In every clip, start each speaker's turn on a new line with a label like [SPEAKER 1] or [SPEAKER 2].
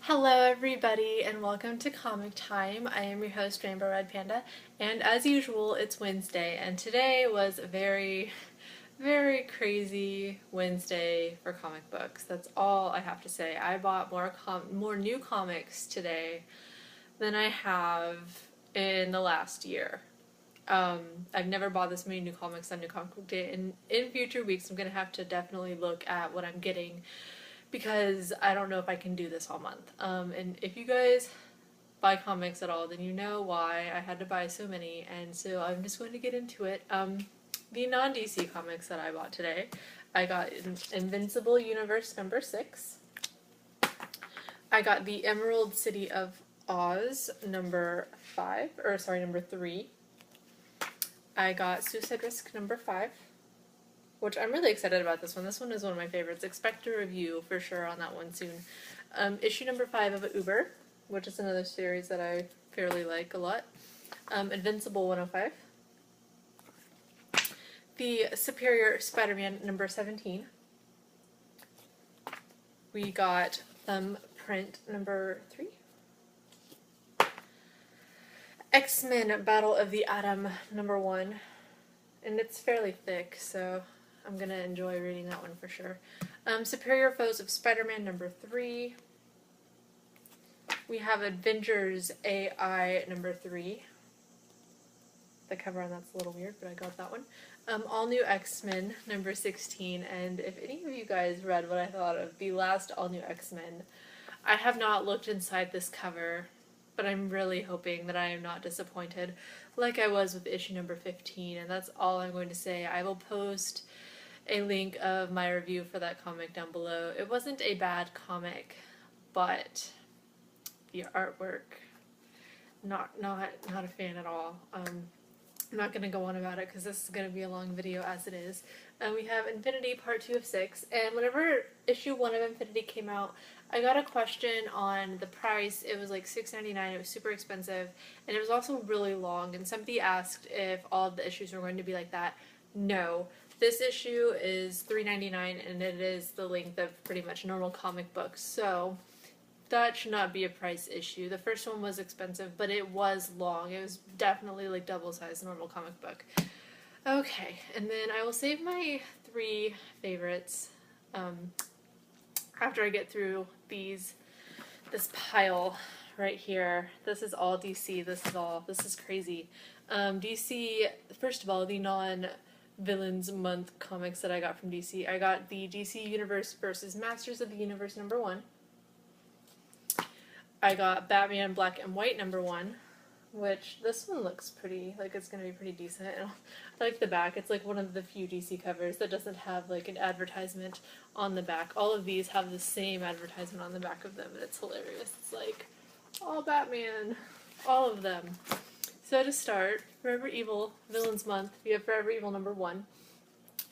[SPEAKER 1] Hello everybody and welcome to Comic Time. I am your host Rainbow Red Panda, and as usual it's Wednesday, and today was a very crazy Wednesday for comic books. That's all I have to say. I bought more new comics today than I have in the last year. I've never bought this many new comics on New Comic Book Day, and in future weeks I'm going to have to definitely look at what I'm getting because I don't know if I can do this all month. And if you guys buy comics at all, then you know why I had to buy so many, and so I'm just going to get into it. The non-DC comics that I bought today, I got Invincible Universe number 6. I got the Emerald City of Oz number 3. I got Suicide Risk number 5. Which I'm really excited about this one. This one is one of my favorites. Expect a review for sure on that one soon. Issue number 5 of Uber, which is another series that I fairly like a lot. Invincible 105. The Superior Spider-Man number 17. We got Thumbprint number 3. X-Men Battle of the Atom number 1. And it's fairly thick, so I'm going to enjoy reading that one for sure. Superior Foes of Spider-Man number 3. We have Avengers AI number 3. The cover on that's a little weird, but I got that one. All New X-Men number 16. And if any of you guys read what I thought of the last All New X-Men, I have not looked inside this cover, but I'm really hoping that I am not disappointed like I was with issue number 15, and that's all I'm going to say. I will post a link of my review for that comic down below. It wasn't a bad comic, but the artwork, not a fan at all. I'm not going to go on about it because this is going to be a long video as it is. We have Infinity Part 2 of 6, and whenever issue 1 of Infinity came out, I got a question on the price. It was like $6.99, it was super expensive, and it was also really long, and somebody asked if all of the issues were going to be like that. No. This issue is $3.99, and it is the length of pretty much normal comic books, so that should not be a price issue. The first one was expensive, but it was long. It was definitely like double-sized normal comic book. Okay, and then I will save my 3 favorites after I get through this pile right here. This is all DC. This is crazy. DC, first of all, the non-Villains Month comics that I got from DC. I got the DC Universe versus Masters of the Universe number 1. I got Batman Black and White number 1, which this one looks pretty, like it's going to be pretty decent. I like the back. It's like one of the few DC covers that doesn't have like an advertisement on the back. All of these have the same advertisement on the back of them, and it's hilarious. It's like, all Batman, all of them. So to start, Forever Evil Villains Month, we have Forever Evil number 1.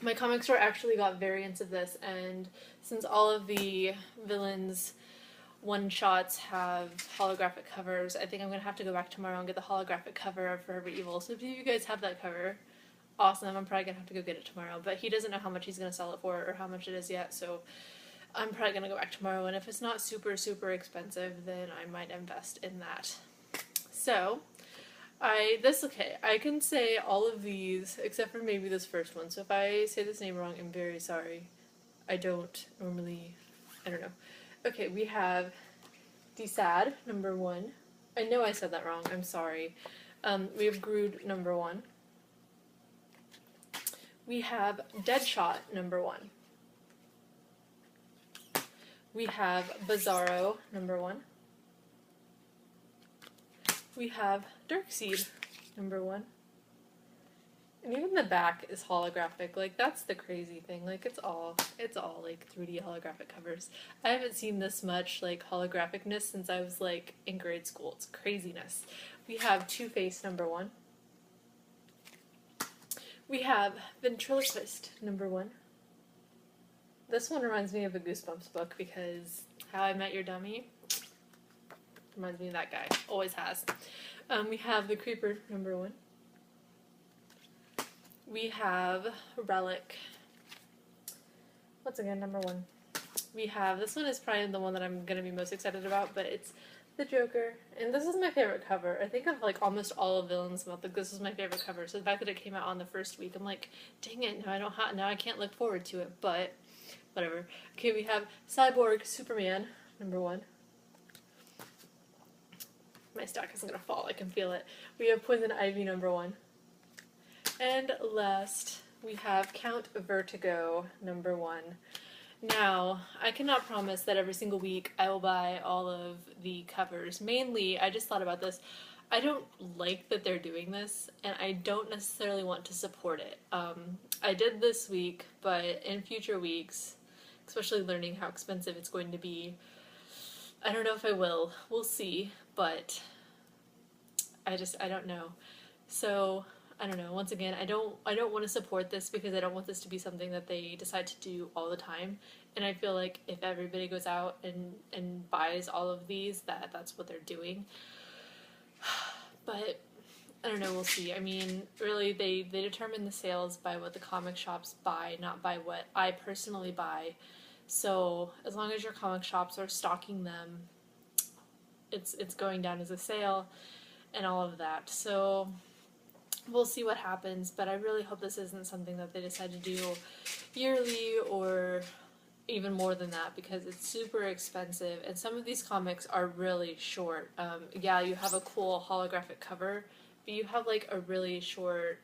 [SPEAKER 1] My comic store actually got variants of this, and since all of the villains one-shots have holographic covers, I think I'm going to have to go back tomorrow and get the holographic cover of Forever Evil. So if you guys have that cover, awesome. I'm probably going to have to go get it tomorrow. But he doesn't know how much he's going to sell it for or how much it is yet, so I'm probably going to go back tomorrow. And if it's not super expensive, then I might invest in that. So, I can say all of these, except for maybe this first one. So if I say this name wrong, I'm very sorry. I don't know. Okay, we have Desad, number 1. I know I said that wrong, I'm sorry. We have Groot, number 1. We have Deadshot, number 1. We have Bizarro, number 1. We have Darkseid, number 1. And even the back is holographic. Like, that's the crazy thing. Like, it's all like 3D holographic covers. I haven't seen this much like holographicness since I was like in grade school. It's craziness. We have Two-Face number 1. We have Ventriloquist number 1. This one reminds me of a Goosebumps book because How I Met Your Dummy reminds me of that guy. Always has. We have The Creeper number 1. We have Relic. Once again, number 1. we have, this one is probably the one that I'm going to be most excited about, but it's the Joker. And this is my favorite cover. I think of like almost all of Villains Month, like this is my favorite cover. So the fact that it came out on the first week, I'm like, dang it, now I can't look forward to it, but whatever. Okay, we have Cyborg Superman, number 1. My stack isn't going to fall, I can feel it. We have Poison Ivy, number 1. And last, we have Count Vertigo, number 1. Now, I cannot promise that every single week I will buy all of the covers. Mainly, I just thought about this. I don't like that they're doing this, and I don't necessarily want to support it. I did this week, but in future weeks, especially learning how expensive it's going to be, I don't know if I will. We'll see, but I don't know. So, I don't know. Once again, I don't want to support this because I don't want this to be something that they decide to do all the time. And I feel like if everybody goes out and buys all of these, that's what they're doing. But I don't know, we'll see. I mean, really, they determine the sales by what the comic shops buy, not by what I personally buy. So as long as your comic shops are stocking them, it's going down as a sale and all of that. So we'll see what happens, but I really hope this isn't something that they decide to do yearly or even more than that, because it's super expensive and some of these comics are really short. Yeah, you have a cool holographic cover, but you have like a really short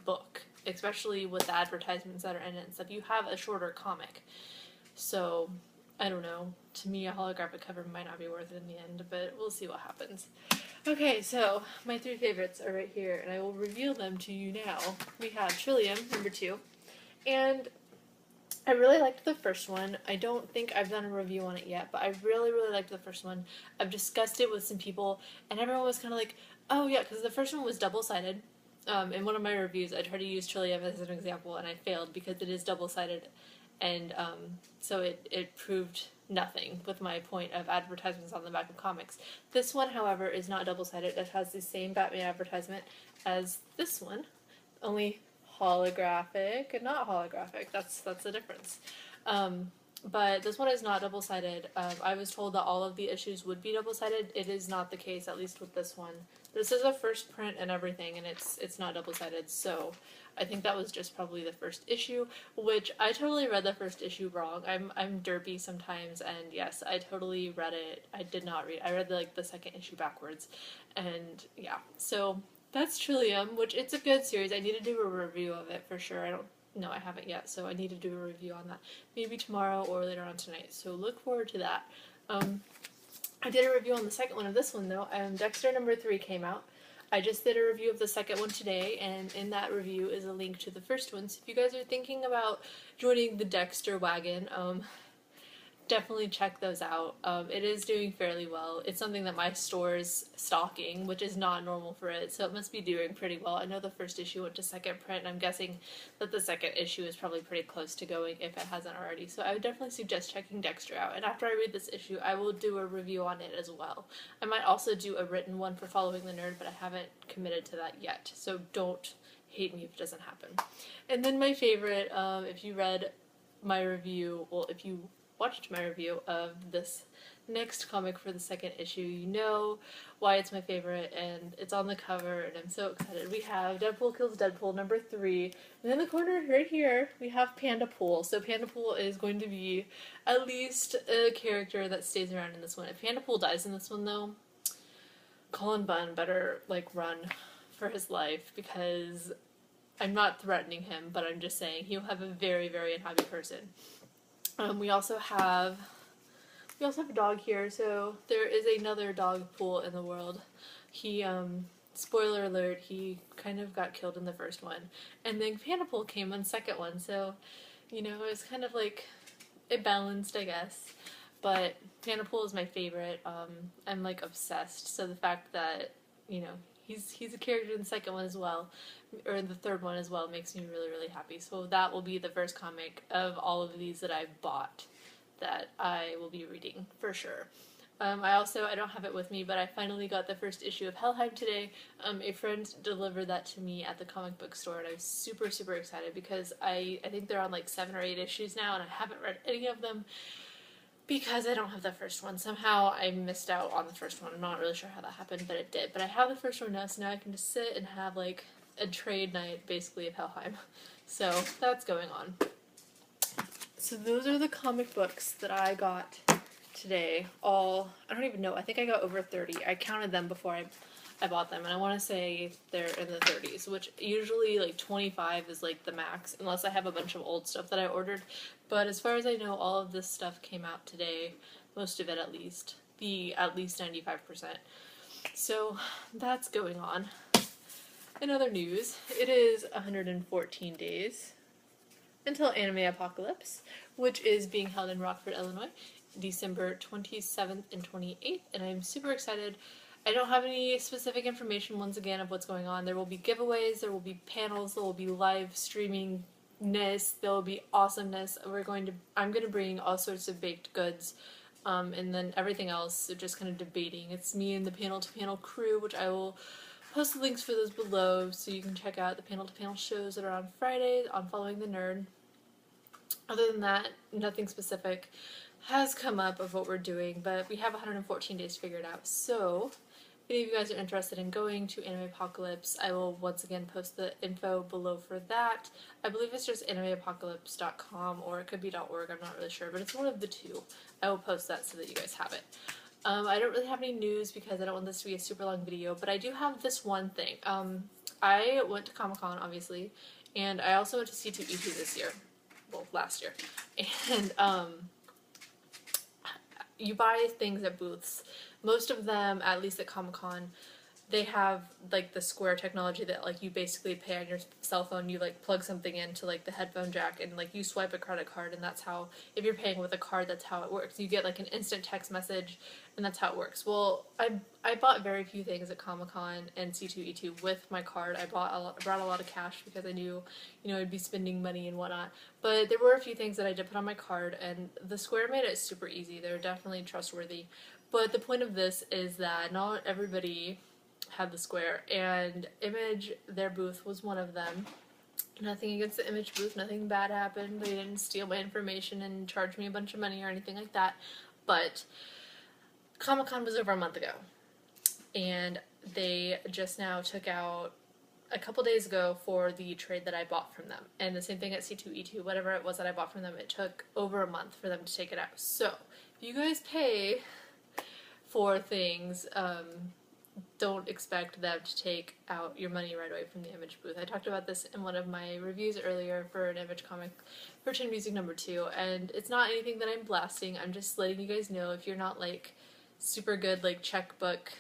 [SPEAKER 1] book, especially with the advertisements that are in it and stuff. You have a shorter comic. So I don't know. To me, a holographic cover might not be worth it in the end, but we'll see what happens. Okay, so my 3 favorites are right here, and I will reveal them to you now. We have Trillium, number 2, and I really liked the first one. I don't think I've done a review on it yet, but I really, really liked the first one. I've discussed it with some people, and everyone was kind of like, oh yeah, because the first one was double-sided. In one of my reviews, I tried to use Trillium as an example, and I failed because it is double-sided, and so it proved nothing with my point of advertisements on the back of comics. This one, however, is not double-sided. It has the same Batman advertisement as this one, only holographic and not holographic. That's the difference. But this one is not double-sided. I was told that all of the issues would be double-sided. It is not the case, at least with this one. This is a first print and everything, and it's not double-sided, so I think that was just probably the first issue, which I totally read the first issue wrong. I'm derpy sometimes, and yes, I totally read it. I did not read. I read the second issue backwards, and yeah. So that's Trillium, which it's a good series. I need to do a review of it for sure. No, I haven't yet, so I need to do a review on that. Maybe tomorrow or later on tonight, so look forward to that. I did a review on the second one of this one, though. Dexter number 3 came out. I just did a review of the second one today, and in that review is a link to the first one. So if you guys are thinking about joining the Dexter wagon, definitely check those out. It is doing fairly well. It's something that my store is stocking, which is not normal for it, so it must be doing pretty well. I know the first issue went to second print, and I'm guessing that the second issue is probably pretty close to going if it hasn't already. So I would definitely suggest checking Dexter out. And after I read this issue, I will do a review on it as well. I might also do a written one for Following the Nerd, but I haven't committed to that yet. So don't hate me if it doesn't happen. And then my favorite, if you read my review, well, if you watched my review of this next comic for the second issue, you know why it's my favorite, and it's on the cover, and I'm so excited. We have Deadpool Kills Deadpool number 3, and in the corner right here, we have Panda Pool. So Panda Pool is going to be at least a character that stays around in this one. If Panda Pool dies in this one, though, Colin Bunn better, run for his life, because I'm not threatening him, but I'm just saying he'll have a very, very unhappy person. We also have a dog here, so there is another dog pool in the world. He, spoiler alert, he kind of got killed in the first one. And then Panda Pool came on the second one, so, it was kind of it balanced, I guess. But Panda Pool is my favorite. I'm, obsessed, so the fact that, he's a character in the second one as well, or in the third one as well, makes me really, really happy. So that will be the first comic of all of these that I've bought that I will be reading, for sure. I don't have it with me, but I finally got the first issue of Helheim today. A friend delivered that to me at the comic book store, and I was super, super excited because I think they're on like 7 or 8 issues now, and I haven't read any of them because I don't have the first one. Somehow I missed out on the first one. I'm not really sure how that happened, but it did. But I have the first one now, so now I can just sit and have like a trade night, basically, of Helheim. So that's going on. So those are the comic books that I got today. I don't even know, I think I got over 30. I counted them before I bought them, and I want to say they're in the 30s, which usually like 25 is like the max, unless I have a bunch of old stuff that I ordered. But as far as I know, all of this stuff came out today, most of it at least, at least 95%. So that's going on. In other news, it is 114 days until Anime Apocalypse, which is being held in Rockford, Illinois, December 27th and 28th, and I'm super excited. I don't have any specific information, once again, of what's going on. There will be giveaways, there will be panels, there will be live streaming-ness, there will be awesomeness. I'm going to bring all sorts of baked goods, and then everything else, so just kind of debating. It's me and the panel-to-panel crew, which I will post the links for those below, so you can check out the panel-to-panel shows that are on Friday on Following the Nerd. Other than that, nothing specific has come up of what we're doing, but we have 114 days figured out. So, if any of you guys are interested in going to Anime Apocalypse, I will once again post the info below for that. I believe it's just animeapocalypse.com, or it could be .org, I'm not really sure, but it's one of the two. I will post that so that you guys have it. I don't really have any news because I don't want this to be a super long video, but I do have this one thing. I went to Comic-Con, obviously, and I also went to C2E2 this year. Well, last year. And, you buy things at booths. Most of them, at least at Comic-Con, they have like the Square technology that like you basically pay on your cell phone. You like plug something into like the headphone jack and like you swipe a credit card, and that's how, if you're paying with a card, that's how it works. You get like an instant text message, and that's how it works. Well, I bought very few things at Comic-Con and C2E2 with my card. I brought a lot of cash because I knew, I'd be spending money and whatnot. But there were a few things that I did put on my card, and the Square made it super easy. They're definitely trustworthy. But the point of this is that not everybody had the Square, and Image, their booth, was one of them. Nothing against the Image booth, nothing bad happened. They didn't steal my information and charge me a bunch of money or anything like that. But Comic-Con was over a month ago, and they just now took out a couple days ago for the trade that I bought from them. And the same thing at C2E2, whatever it was that I bought from them, it took over a month for them to take it out. So, if you guys pay for things, don't expect them to take out your money right away from the Image booth. I talked about this in one of my reviews earlier for an Image comic for Chin Music #2, and it's not anything that I'm blasting. I'm just letting you guys know, if you're not like super good like checkbook,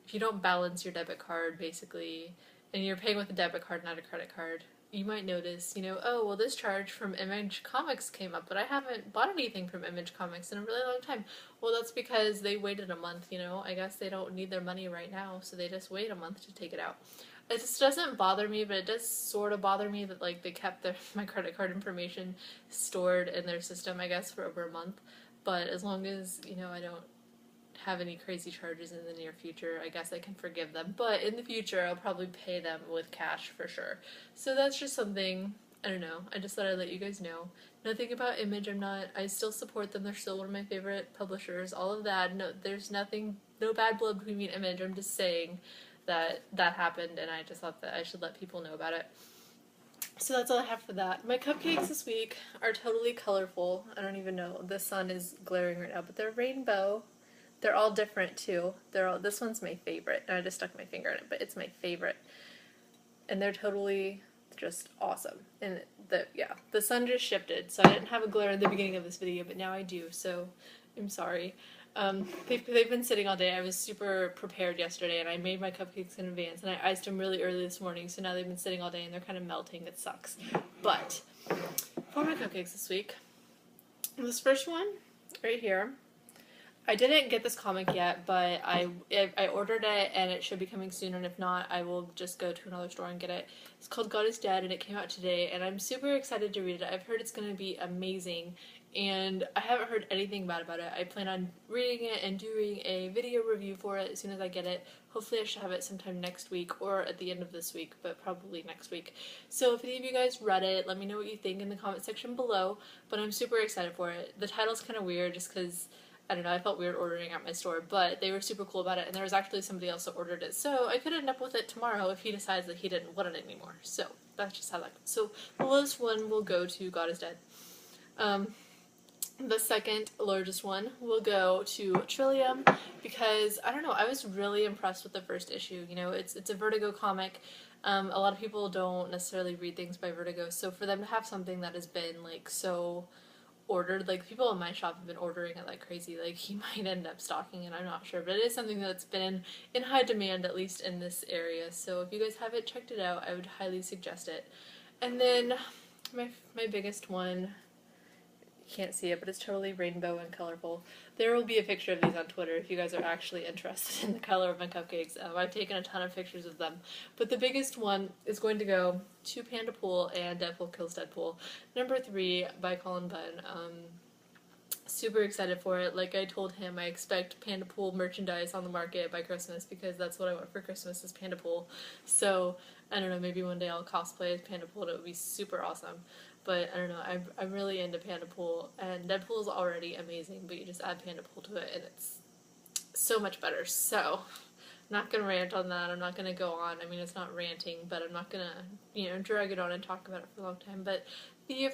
[SPEAKER 1] if you don't balance your debit card basically, and you're paying with a debit card, not a credit card, you might notice, oh, well, this charge from Image Comics came up, but I haven't bought anything from Image Comics in a really long time. Well, that's because they waited a month, I guess they don't need their money right now, so they just wait a month to take it out. It just doesn't bother me, but it does sort of bother me that, like, they kept my credit card information stored in their system, I guess, for over a month. But as long as, I don't have any crazy charges in the near future, I guess I can forgive them. But in the future, I'll probably pay them with cash for sure. So that's just something, I don't know, I just thought I'd let you guys know. Nothing about Image, I still support them, they're still one of my favorite publishers, all of that. No, there's no bad blood between me and Image, I'm just saying that happened, and I just thought that I should let people know about it. So that's all I have for that. My cupcakes this week are totally colorful. I don't even know, the sun is glaring right now, but they're rainbow. They're all different too. This one's my favorite, and I just stuck my finger in it, but it's my favorite. And they're totally just awesome. And the sun just shifted, so I didn't have a glare in the beginning of this video, but now I do, so I'm sorry. They've been sitting all day. I was super prepared yesterday, and I made my cupcakes in advance, and I iced them really early this morning, so now they've been sitting all day, and they're kind of melting. It sucks. But for my cupcakes this week, this first one right here, I didn't get this comic yet, but I ordered it and it should be coming soon, and if not, I will just go to another store and get it. It's called God is Dead and it came out today, and I'm super excited to read it. I've heard it's going to be amazing, and I haven't heard anything bad about it. I plan on reading it and doing a video review for it as soon as I get it. Hopefully I should have it sometime next week or at the end of this week, but probably next week. So if any of you guys read it, let me know what you think in the comment section below, but I'm super excited for it. The title's kind of weird just because I don't know, I felt weird ordering at my store, but they were super cool about it, and there was actually somebody else that ordered it, so I could end up with it tomorrow if he decides that he didn't want it anymore. So that's just how that goes. So the lowest one will go to God is Dead. The second largest one will go to Trillium, because, I don't know, I was really impressed with the first issue. You know, it's a Vertigo comic. A lot of people don't necessarily read things by Vertigo, so for them to have something that has been, like, so ordered, like, people in my shop have been ordering it like crazy. Like, he might end up stocking it, I'm not sure, but it is something that's been in high demand, at least in this area. So if you guys haven't checked it out, I would highly suggest it. And then my biggest one, you can't see it, but it's totally rainbow and colorful. There will be a picture of these on Twitter if you guys are actually interested in the color of my cupcakes. I've taken a ton of pictures of them. But the biggest one is going to go to Panda Pool and Deadpool Kills Deadpool. Number 3 by Colin Bunn. Super excited for it. Like I told him, I expect Panda Pool merchandise on the market by Christmas because that's what I want for Christmas is Panda Pool. So, I don't know, maybe one day I'll cosplay as Panda Pool and it would be super awesome. But I don't know, I'm really into Panda Pool, and Deadpool is already amazing, but you just add Panda Pool to it and it's so much better. So, I'm not going to rant on that, I'm not going to go on, I mean it's not ranting, but I'm not going to, you know, drag it on and talk about it for a long time. But the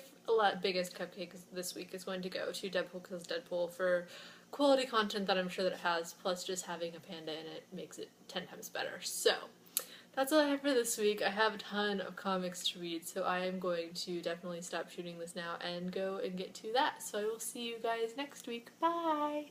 [SPEAKER 1] biggest cupcake this week is going to go to Deadpool Kills Deadpool for quality content that I'm sure that it has, plus just having a panda in it makes it 10 times better. So, that's all I have for this week. I have a ton of comics to read, so I am going to definitely stop shooting this now and go and get to that. So I will see you guys next week. Bye!